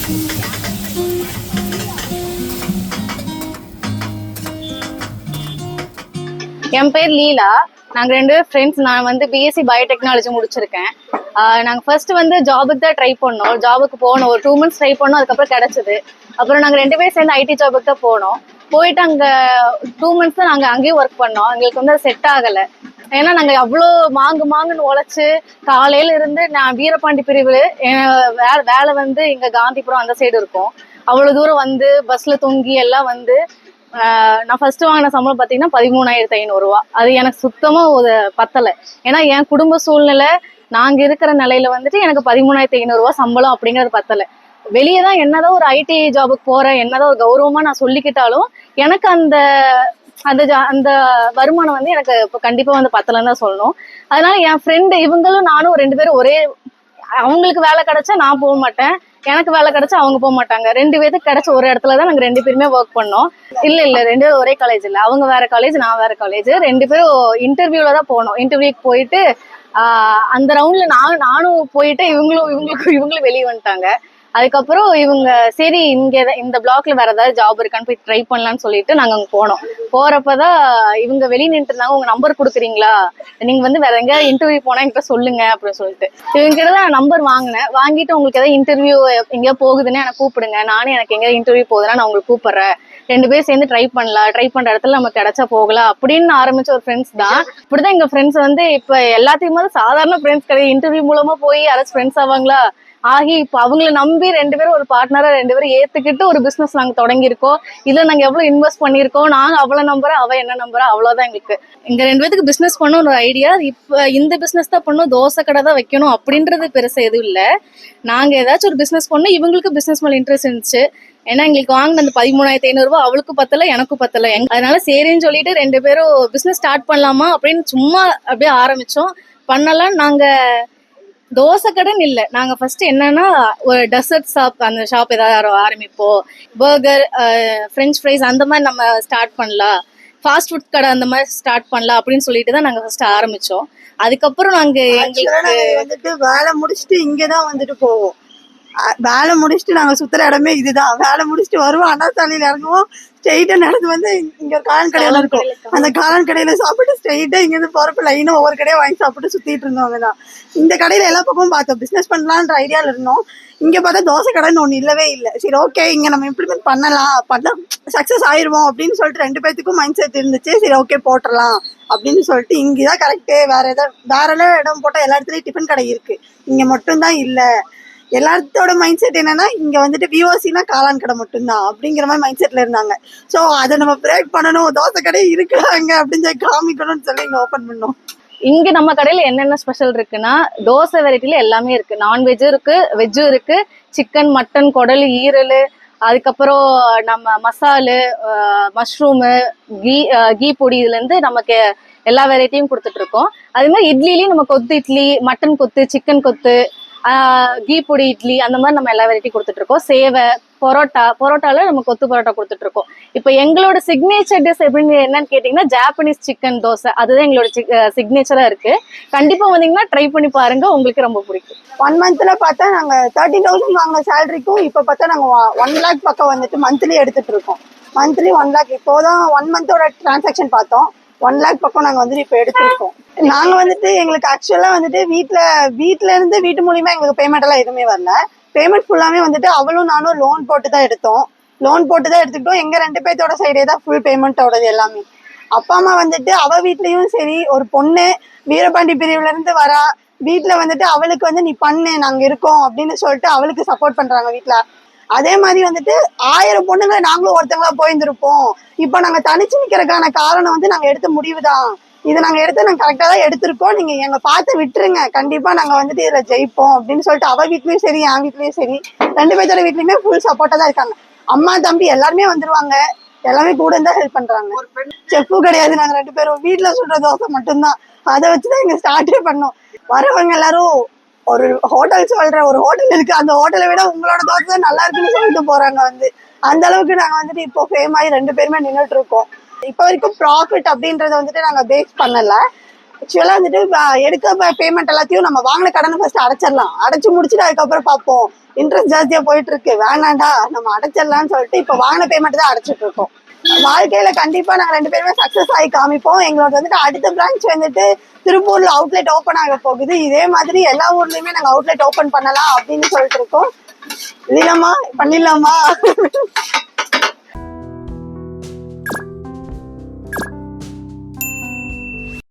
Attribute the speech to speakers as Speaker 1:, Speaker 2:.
Speaker 1: என் பேர் லீலா. நாங்க 2 பேரும் ஃப்ரெண்ட்ஸ். நான் வந்து பிஎஸ்சி பயோடெக்னாலஜி முடிச்சிருக்கேன். நாங்க ஃபர்ஸ்ட் வந்து ஜாபுக்கு தான் ட்ரை பண்ணோம். ஜாபுக்கு போனோம், ஒரு 2 months ட்ரை பண்ணோம். அதுக்கப்புறம் கிடைச்சது. அப்புறம் நாங்க 2 பேரும் சேர்ந்து ஐடி ஜாபுக்கு தான் போனோம். போயிட்டு அங்க 2 months தான் நாங்க அங்கேயும் ஒர்க் பண்ணோம். எங்களுக்கு வந்து அது செட் ஆகல. ஏன்னா நாங்க அவ்வளோ மாங்குன்னு உழைச்சு காலையில இருந்து, நான் வீரபாண்டி பிரிவு, வேலை வந்து இங்க காந்திபுரம் அந்த சைடு இருக்கும். அவ்வளவு தூரம் வந்து பஸ்ல தொங்கி எல்லாம் வந்து நான் ஃபர்ஸ்ட் வாங்கின சம்பளம் பார்த்தீங்கன்னா 13,500 ரூபா. அது எனக்கு சுத்தமா ஒரு பத்தலை. ஏன்னா என் குடும்ப சூழ்நிலை, நாங்க இருக்கிற நிலையில வந்துட்டு எனக்கு 13,500 ரூபா சம்பளம் அப்படிங்கிறது பத்தலை. வெளியே தான் என்னதான் ஒரு ஐடி ஜாபுக்கு போறேன், என்னதான் ஒரு கௌரவமா நான் சொல்லிக்கிட்டாலும் எனக்கு அந்த அந்த அந்த வருமானம் வந்து எனக்கு இப்போ கண்டிப்பா வந்து பத்தலைன்னு தான் சொல்லணும். அதனால என் ஃப்ரெண்டு இவங்களும் நானும் 2 பேரும் ஒரே, அவங்களுக்கு வேலை கிடைச்சா நான் போக மாட்டேன், எனக்கு வேலை கிடைச்சா அவங்க போக மாட்டாங்க. 2 பேருக்கு கிடைச்ச ஒரு இடத்துலதான் நாங்க 2 பேருமே ஒர்க் பண்ணோம். இல்ல 2 பேரும் ஒரே காலேஜ் இல்ல, அவங்க வேற காலேஜ், நான் வேற காலேஜ். 2 பேரும் இன்டர்வியூல தான் போனோம். இன்டர்வியூக்கு போயிட்டு அந்த ரவுண்ட்ல நானும் போயிட்டு இவங்களும் வெளியே வந்துட்டாங்க. அதுக்கப்புறம் இவங்க சரி இங்க இந்த பிளாக்ல வேற ஏதாவது ஜாப் இருக்கான்னு போய் ட்ரை பண்ணலாம்னு சொல்லிட்டு நாங்க அங்க போனோம். போறப்பதான் இவங்க வெளியே நின்று இருந்தாங்க. உங்க நம்பர் கொடுக்குறீங்களா, நீங்க வந்து வேற எங்க இன்டர்வியூ போனா என்கிட்ட சொல்லுங்க அப்படின்னு சொல்லிட்டு இவங்க கிட்ட தான் நம்பர் வாங்கினேன். வாங்கிட்டு உங்களுக்கு ஏதாவது இன்டர்வியூ எங்கேயா போகுதுன்னு எனக்கு கூப்பிடுங்க, நானும் எனக்கு எங்க இன்டர்வியூ போகுதுன்னா நான் உங்களுக்கு கூப்பிடுறேன், 2 பேரும் சேர்ந்து ட்ரை பண்ணலாம், ட்ரை பண்ற இடத்துல நமக்கு கிடைச்சா போகலாம் அப்படின்னு ஆரம்பிச்ச ஒரு ஃப்ரெண்ட்ஸ் தான். இப்படிதான் எங்க ஃப்ரெண்ட்ஸ் வந்து இப்ப எல்லாத்தையுமே சாதாரண ஃப்ரெண்ட்ஸ் கிடையாது, இன்டர்வியூ மூலமா போய் யாராச்சும் ஃப்ரெண்ட்ஸ் ஆவாங்களா ஆகி இப்ப அவங்களை நம்பி 2 பேரும் ஒரு பார்ட்னரா 2 பேரும் ஏத்துக்கிட்டு ஒரு பிசினஸ் நாங்க தொடங்கியிருக்கோம். இதுல நாங்க எவ்வளவு இன்வெஸ்ட் பண்ணிருக்கோம், நாங்க அவளை நம்புறேன், அவ என்ன நம்புறா, அவ்வளவுதான் எங்களுக்கு. எங்க 2 பேருக்கு பிசினஸ் பண்ண ஒரு ஐடியா. இப்ப இந்த பிசினஸ் தான் பண்ணும், தோசை கடை தான் வைக்கணும் அப்படின்றது பெருசா எதுவும் இல்ல. நாங்க ஏதாச்சும் ஒரு பிசினஸ் பண்ணோம், இவங்களுக்கு பிசினஸ் மேல இன்ட்ரெஸ்ட் இருந்துச்சு. ஏன்னா எங்களுக்கு வாங்கின அந்த 13,500 ரூபாய் அவளுக்கும் பத்தல, எனக்கும் பத்தல. அதனால சரின்னு சொல்லிட்டு 2 பேரும் பிசினஸ் ஸ்டார்ட் பண்ணலாமா அப்படின்னு சும்மா அப்படியே ஆரம்பிச்சோம். பண்ணலாம். நாங்க தோசை கடன் இல்ல, நாங்க ஃபர்ஸ்ட் என்னன்னா ஒரு டெசர்ட் ஷாப், அந்த ஷாப் ஏதாவது ஆரம்பிப்போம். பர்கர், ஃப்ரெஞ்ச் ஃப்ரைஸ் அந்த மாதிரி நம்ம ஸ்டார்ட் பண்ணலாம், ஃபாஸ்ட் ஃபுட் கடை அந்த மாதிரி ஸ்டார்ட் பண்ணலாம் அப்படின்னு சொல்லிட்டு தான் நாங்க ஃபர்ஸ்ட் ஆரம்பிச்சோம். அதுக்கப்புறம் நாங்க எங்களுக்கு
Speaker 2: வந்துட்டு வேலை முடிச்சுட்டு இங்கதான் வந்துட்டு போவோம். வேலை முடிச்சுட்டு நாங்க சுத்துற இடமே இதுதான். வேலை முடிச்சுட்டு வருவோம், அண்ணா சாலையில இறங்குவோம், ஸ்ட்ரெயிட்டா நடந்து வந்து இங்க காளான் கடையில இருக்கும், அந்த காளான் கடையில சாப்பிட்டு ஸ்ட்ரெயிட்டா இங்க இருந்து போறப்ப லைனும் ஒவ்வொரு கடையை வாங்கி சாப்பிட்டு சுத்திட்டு இருந்தவங்க தான். இந்த கடையில எல்லா பக்கமும் பார்த்தோம், பிசினஸ் பண்ணலான்ற ஐடியால இருந்தோம். இங்க பார்த்தா தோசை கடைன்னு ஒண்ணு இல்லவே இல்லை. சரி ஓகே, இங்க நம்ம இம்ப்ளிமெண்ட் பண்ணா சக்சஸ் ஆயிருவோம் அப்படின்னு சொல்லிட்டு 2 பேத்துக்கும் மைண்ட் செட் இருந்துச்சு. சரி ஓகே போட்டுடலாம் அப்படின்னு சொல்லிட்டு இங்கதான் கரெக்டு, வேற எல்லாம் இடம் போட்டா எல்லா இடத்துலயும் டிஃபன் கடை இருக்கு, இங்க மட்டும்தான் இல்ல. எல்லாத்தோட மைண்ட் செட் என்னன்னா இங்க வந்துட்டு விஓசினா காளான் கடை மட்டும்தான் அப்படிங்கிற மாதிரி மைண்ட் செட்ல இருந்தாங்க. ஸோ அதை நம்ம பிரேக் பண்ணணும், தோசை கடை இருக்கிறாங்க அப்படின்னு சொல்லி காமிக்கணும்னு சொல்லி இங்க ஓபன் பண்ணோம்.
Speaker 1: இங்க நம்ம கடையில என்னென்ன ஸ்பெஷல் இருக்குன்னா, தோசை வெரைட்டில எல்லாமே இருக்கு. நான்வெஜ்ஜும் இருக்கு, வெஜ்ஜும் இருக்கு. சிக்கன், மட்டன், குடல், ஈரல், அதுக்கப்புறம் நம்ம மசாலு, மஷ்ரூமு, கீ பொடி, இதுல இருந்து நமக்கு எல்லா வெரைட்டியும் கொடுத்துட்டு இருக்கோம். அதே மாதிரி இட்லிலையும் நம்ம கொத்து இட்லி, மட்டன் கொத்து, சிக்கன் கொத்து, கீ பொடி இட்லி, அந்த மாதிரி நம்ம எல்லா வெரைட்டி கொடுத்துட்டு இருக்கோம். சேவை, பரோட்டால நம்ம கொத்து பரோட்டா கொடுத்துட்டு இருக்கோம். இப்ப எங்களோட சிக்னேச்சர் டிஷ் எப்படின்னு என்னன்னு கேட்டீங்கன்னா, ஜாப்பனீஸ் சிக்கன் தோசை, அதுதான் எங்களோட சிக்னேச்சரா இருக்கு. கண்டிப்பா வந்தீங்கன்னா ட்ரை பண்ணி பாருங்க, உங்களுக்கு ரொம்ப பிடிக்கும்.
Speaker 2: 1 monthல பார்த்தா நாங்க 30,000 வாங்கின சேலரிக்கும் இப்ப பார்த்தா நாங்க 1 lakh பக்கம் வந்துட்டு மந்த்லி எடுத்துட்டு இருக்கோம். Monthly 1 lakh. இப்போதான் 1 monthோட டிரான்சாக்ஷன் பார்த்தோம், 1 lakh பக்கம் நாங்க வந்துட்டு இப்ப எடுத்திருக்கோம். நாங்க வந்துட்டு எங்களுக்கு ஆக்சுவலா வந்துட்டு வீட்டுல இருந்து வீட்டு மூலியமா எங்களுக்கு பேமெண்ட் எல்லாம் எதுவுமே வரல. பேமெண்ட் ஃபுல்லாமே வந்துட்டு அவளும் நானும் லோன் போட்டு தான் எடுத்துக்கிட்டோம். எங்க 2 பேர்த்தோட சைடே தான் ஃபுல் பேமெண்டோடது எல்லாமே. அப்பா அம்மா வந்துட்டு அவ வீட்லயும் சரி, ஒரு பொண்ணு வீரபாண்டி பிரிவுல இருந்து வரா, வீட்டுல வந்துட்டு அவளுக்கு வந்து நீ பண்ணு, நாங்க இருக்கோம் அப்படின்னு சொல்லிட்டு அவளுக்கு சப்போர்ட் பண்றாங்க வீட்டுல. அதே மாதிரி வந்துட்டு 1000 பொண்ணுங்களை நாங்களும் ஒருத்தங்களா போயிருந்திருப்போம். இப்ப நாங்க தனிச்சு நிக்கிறதுக்கான காரணம் வந்து நாங்க எடுத்த முடிவுதான். இதை நாங்க கரெக்டா தான் எடுத்திருக்கோம், நீங்க எங்க பார்த்து விட்டுருங்க, கண்டிப்பா நாங்க வந்துட்டு இதுல ஜெயிப்போம் அப்படின்னு சொல்லிட்டு அவ வீட்லயும் சரி, என் வீட்லயும் சரி, 2 பேர்த்தோட வீட்லயுமே ஃபுல் சப்போர்ட்டா தான் இருக்காங்க. அம்மா தம்பி எல்லாருமே வந்துருவாங்க, எல்லாமே கூட இருந்தா ஹெல்ப் பண்றாங்க. செஃப்பும் கிடையாது, நாங்க 2 பேரும் வீட்டுல சுடுற தோசை மட்டும்தான், அதை வச்சுதான் இங்க ஸ்டார்டே பண்ணோம். வரவங்க எல்லாரும் ஒரு ஹோட்டல் இருக்கு, அந்த ஹோட்டலை விட உங்களோட தோசை தான் நல்லா இருக்குன்னு சொல்லிட்டு போறாங்க. அந்த அளவுக்கு நாங்க வந்துட்டு இப்போ ஃபேம் ஆகி 2 பேருமே நின்றுட்டு இருக்கோம். இப்ப வரைக்கும் ப்ராஃபிட் அப்படின்றத வந்துட்டு நாங்க பேஸ் பண்ணல. ஆக்சுவலா வந்துட்டு எடுக்க பேமெண்ட் எல்லாத்தையும் நம்ம வாங்கின கடனை ஃபர்ஸ்ட் அடைச்சிடலாம். அடைச்சு முடிச்சுட்டு அதுக்கப்புறம் பார்ப்போம். இன்ட்ரெஸ்ட் ஜாஸ்தியா போயிட்டு இருக்கு, வேணாண்டா நம்ம அடைச்சிடலாம்னு சொல்லிட்டு இப்ப வாங்கின பேமெண்ட் தான் அடைச்சிட்டு இருக்கோம். வாழ்க்கையில கண்டிப்பா நாங்க 2 பேருமே சக்சஸ் ஆகி காமிப்போம். எங்களோட வந்துட்டு அடுத்த பிரான்ச் வந்துட்டு திருப்பூர்ல அவுட்லெட் ஓபன் ஆக போகுது. இதே மாதிரி எல்லா ஊர்லயுமே நாங்க அவுட்லெட் ஓபன் பண்ணலாம் அப்படின்னு சொல்லிட்டு இருக்கோம். இல்லைலாமா பண்ணிடலாமா?